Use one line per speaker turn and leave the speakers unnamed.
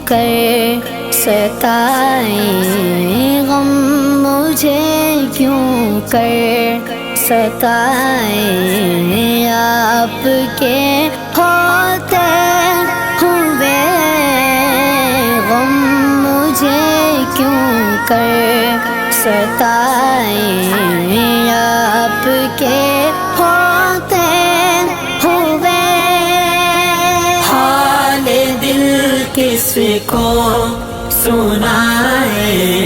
کر ستائیں، غم مجھے کیوں کر ستائیں، آپ کے ہوتے ہوئے غم مجھے کیوں کر ستائیں، آپ کے ہوتے ہوئے حال دل کس کو سنائیں،